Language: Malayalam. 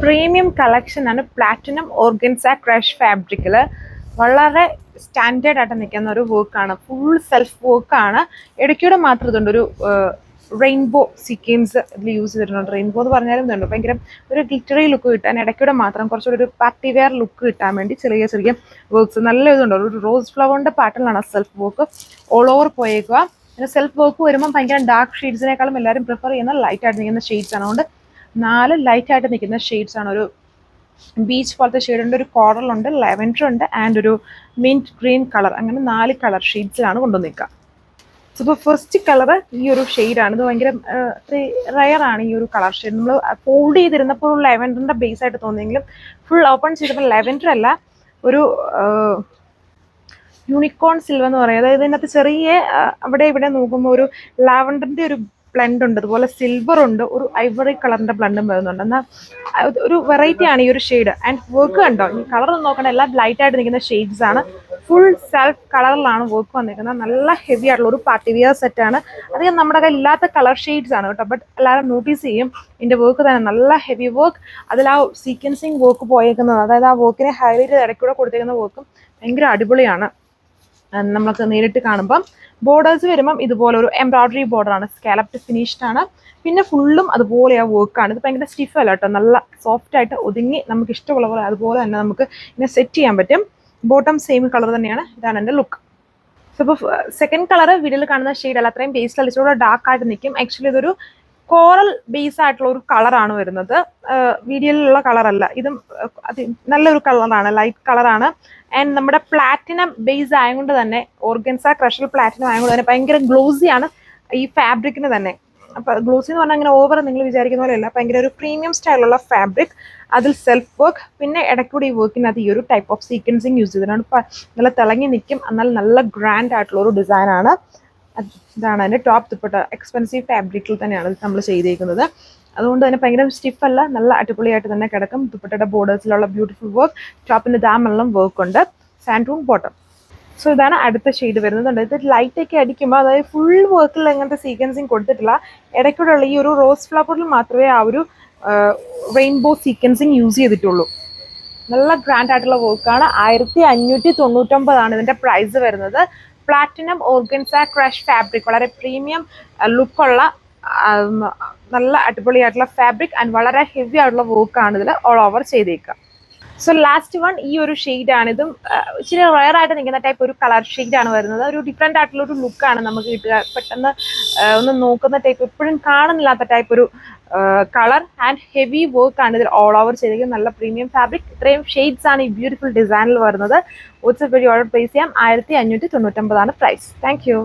പ്രീമിയം കളക്ഷൻ ആണ് പ്ലാറ്റിനം ഓർഗൻസ ക്രഷ് ഫാബ്രിക്കിൽ വളരെ സ്റ്റാൻഡേർഡ് ആയിട്ട് നിൽക്കുന്ന ഒരു വർക്കാണ്. ഫുൾ സെൽഫ് വർക്കാണ്. ഇടയ്ക്കൂടെ മാത്രം ഇതുണ്ട് ഒരു റെയിൻബോ സീക്വൻസ് ഇതിൽ യൂസ് ചെയ്തിട്ടുണ്ട്. റെയിൻബോ എന്ന് പറഞ്ഞാലും ഇതുണ്ട് ഭയങ്കര ഒരു ഗ്ലിറ്ററി ലുക്ക് കിട്ടാൻ, ഇടയ്ക്കൂടെ മാത്രം കുറച്ചുകൂടി ഒരു പാർട്ടി വെയർ ലുക്ക് കിട്ടാൻ വേണ്ടി ചെറിയ ചെറിയ വർക്ക്സ് നല്ല ഇതുണ്ട്. ഒരു റോസ് ഫ്ലവറിൻ്റെ പാറ്റേണിലാണ് സെൽഫ് വർക്ക് ഓൾ ഓവർ പോയേക്കുക. പിന്നെ സെൽഫ് വർക്ക് വരുമ്പോൾ ഭയങ്കര ഡാർക്ക് ഷെയ്ഡ്സിനേക്കാളും എല്ലാവരും പ്രിഫർ ചെയ്യുന്ന ലൈറ്റ് ആയിട്ട് നിൽക്കുന്ന ഷെയ്ഡ്സ് ആണ്. അതുകൊണ്ട് 4 ലൈറ്റ് ആയിട്ട് നിൽക്കുന്ന ഷെയ്ഡ്സ് ആണ്. ഒരു ബീച്ച് പോലത്തെ ഷെയ്ഡുണ്ട്, ഒരു കോറലുണ്ട്, ലെവൻഡർ ഉണ്ട് ആൻഡ് ഒരു മിൻറ്റ് ഗ്രീൻ കളർ. അങ്ങനെ 4 കളർ ഷെയ്ഡ്സിലാണ് കൊണ്ടുവന്നിക്കുക. സോ ഇപ്പോൾ ഫസ്റ്റ് കളർ ഈ ഒരു ഷെയ്ഡാണ്. ഇത് ഭയങ്കര റയറാണ് ഈ ഒരു കളർ ഷെയ്ഡ്. നമ്മൾ ഫോൾഡ് ചെയ്തിരുന്നപ്പോൾ ഒരു ലെവൻഡറിൻ്റെ ബേസ് ആയിട്ട് തോന്നിയെങ്കിലും ഫുൾ ഓപ്പൺ ചെയ്തപ്പോൾ ലെവൻഡർ അല്ല, ഒരു യൂണിക്കോൺ സിൽവർ എന്ന് പറയും. അതായത് ഇതിനകത്ത് ചെറിയ അവിടെ ഇവിടെ നോക്കുമ്പോൾ ഒരു ലാവൻഡറിൻ്റെ ഒരു ബ്ലെൻഡ് ഉണ്ട്, അതുപോലെ സിൽവർ ഉണ്ട്, ഒരു ഐവറി കളറിൻ്റെ ബ്ലെൻഡും വരുന്നുണ്ട്. എന്നാൽ ഒരു വെറൈറ്റി ആണ് ഈ ഒരു ഷെയ്ഡ്. ആൻഡ് വർക്ക് കണ്ടോ, ഈ കളർ നോക്കണം, എല്ലാം ലൈറ്റ് ആയിട്ട് നിൽക്കുന്ന ഷെയ്ഡ്സ് ആണ്. ഫുൾ സെൽഫ് കളറിലാണ് വർക്ക് വന്നിരിക്കുന്നത്. നല്ല ഹെവി ആയിട്ടുള്ള ഒരു പാർട്ടി വിയർ സെറ്റാണ്. അധികം നമ്മുടെ കയ്യിൽ ഇല്ലാത്ത കളർ ഷെയ്ഡ്സ് ആണ് കേട്ടോ. ബട്ട് എല്ലാവരും നോട്ടീസ് ചെയ്യും ഇതിൻ്റെ വർക്ക് തന്നെ നല്ല ഹെവി വർക്ക്. അതിൽ ആ സീക്വൻസിങ് വർക്ക് പോയേക്കുന്നത്, അതായത് ആ വർക്കിനെ ഹൈലൈറ്റ് ചെയ്ത് ഇടയ്ക്കൂടെ കൊടുത്തേക്കുന്ന വർക്കും ഭയങ്കര അടിപൊളിയാണ് നമുക്ക് നേരിട്ട് കാണുമ്പം. ബോർഡേഴ്സ് വരുമ്പം ഇതുപോലെ ഒരു എംബ്രോയിഡറി ബോർഡറാണ്, സ്കാലപ്ഡ് ഫിനിഷ്ഡ് ആണ്. പിന്നെ ഫുള്ളും അതുപോലെ ആ വർക്കാണ്. ഇത് ഭയങ്കര സ്റ്റിഫ് അല്ല കേട്ടോ, നല്ല സോഫ്റ്റ് ആയിട്ട് ഒതുങ്ങി നമുക്ക് ഇഷ്ടമുള്ള പോലെ അതുപോലെ തന്നെ നമുക്ക് ഇങ്ങനെ സെറ്റ് ചെയ്യാൻ പറ്റും. ബോട്ടം സെയിം കളർ തന്നെയാണ്. ഇതാണ് എൻ്റെ ലുക്ക്. സോ ഇപ്പോൾ സെക്കൻഡ് കളർ വീഡിയോയിൽ കാണുന്ന ഷെയ്ഡ് അല്ല, അത്രയും ബേസിൽ അടിച്ചുകൂടെ ഡാർക്ക് ആയിട്ട് നിൽക്കും. ആക്ച്വലി ഇതൊരു കോറൽ ബേസ് ആയിട്ടുള്ള ഒരു കളറാണ് വരുന്നത്, വീഡിയോയിലുള്ള കളറല്ല. ഇതും നല്ലൊരു കളറാണ്, ലൈറ്റ് കളറാണ്. ആൻഡ് നമ്മുടെ പ്ലാറ്റിനം ബേസ് ആയതുകൊണ്ട് തന്നെ, ഓർഗൻസ ക്രഷൽ പ്ലാറ്റിനം ആയതുകൊണ്ട് തന്നെ ഭയങ്കര ഗ്ലോസിയാണ് ഈ ഫാബ്രിക്കിന് തന്നെ. അപ്പോൾ ഗ്ലോസി എന്ന് പറഞ്ഞാൽ അങ്ങനെ ഓവർ നിങ്ങൾ വിചാരിക്കുന്ന പോലെയല്ല, ഭയങ്കര ഒരു പ്രീമിയം സ്റ്റൈലുള്ള ഫാബ്രിക്. അതിൽ സെൽഫ് വർക്ക്, പിന്നെ ഇടയ്ക്കൂടി ഈ വർക്കിനകത്ത് ഈ ഒരു ടൈപ്പ് ഓഫ് സീക്വൻസിങ് യൂസ് ചെയ്തിട്ടാണ്. നല്ല തിളങ്ങി നിൽക്കും, എന്നാൽ നല്ല ഗ്രാൻഡ് ആയിട്ടുള്ള ഒരു ഡിസൈനാണ്. ഇതാണ് അതിൻ്റെ ടോപ്പ് ദുപ്പട്ട. എക്സ്പെൻസീവ് ഫാബ്രിക്കിൽ തന്നെയാണ് നമ്മൾ ചെയ്തേക്കുന്നത്. അതുകൊണ്ട് തന്നെ ഭയങ്കര സ്റ്റിഫ് അല്ല, നല്ല അടിപൊളിയായിട്ട് തന്നെ കിടക്കും. ദുപ്പട്ടയുടെ ബോർഡേഴ്സിലുള്ള ബ്യൂട്ടിഫുൾ വർക്ക്, ടോപ്പിൻ്റെ ദാമെല്ലാം വർക്ക് ഉണ്ട്, സാൻഡൂൺ ബോട്ടം. സോ ഇതാണ് അടുത്ത ഷെയ്ഡ് വരുന്നത്. ഇത് ലൈറ്റൊക്കെ അടിക്കുമ്പോൾ, അതായത് ഫുൾ വർക്കിൽ അങ്ങനത്തെ സീക്വൻസിങ് കൊടുത്തിട്ടില്ല, ഇടയ്ക്കൂടെയുള്ള ഈ ഒരു റോസ് ഫ്ലവറിൽ മാത്രമേ ആ ഒരു റെയിൻബോ സീക്വൻസിങ് യൂസ് ചെയ്തിട്ടുള്ളൂ. നല്ല ഗ്രാൻഡ് ആയിട്ടുള്ള വർക്കാണ്. 1599 ഇതിൻ്റെ പ്രൈസ് വരുന്നത്. പ്ലാറ്റിനം ഓർഗൻസ ക്രഷ് ഫാബ്രിക്, വളരെ പ്രീമിയം ലുക്കുള്ള നല്ല അടിപൊളിയായിട്ടുള്ള ഫാബ്രിക് ആൻഡ് വളരെ ഹെവി ആയിട്ടുള്ള വർക്കാണ് ഇതിൽ ഓൾ ഓവർ ചെയ്തേക്കുക. സോ ലാസ്റ്റ് വൺ ഈ ഒരു ഷെയ്ഡാണ്. ഇതും ഇച്ചിരി റയർ ആയിട്ട് നിൽക്കുന്ന ടൈപ്പ് ഒരു കളർ ഷെയ്ഡാണ് വരുന്നത്. ഒരു ഡിഫറെൻ്റ് ആയിട്ടുള്ള ഒരു ലുക്കാണ് നമുക്ക് കിട്ടുക. പെട്ടെന്ന് ഒന്ന് നോക്കുന്ന ടൈപ്പ്, എപ്പോഴും കാണുന്നില്ലാത്ത ടൈപ്പ് ഒരു കളർ ആൻഡ് ഹെവി വർക്കാണ് ഇതിൽ ഓൾ ഓവർ ചെയ്തിരിക്കുന്നത്. നല്ല പ്രീമിയം ഫാബ്രിക്. ഇത്രയും ഷെയ്ഡ്സ് ആണ് ഈ ബ്യൂട്ടിഫുൾ ഡിസൈനിൽ വരുന്നത്. വാട്സ്ആപ്പ് വഴി ഓർഡർ പ്ലേസ് ചെയ്യാം. 1599 പ്രൈസ്. Thank you.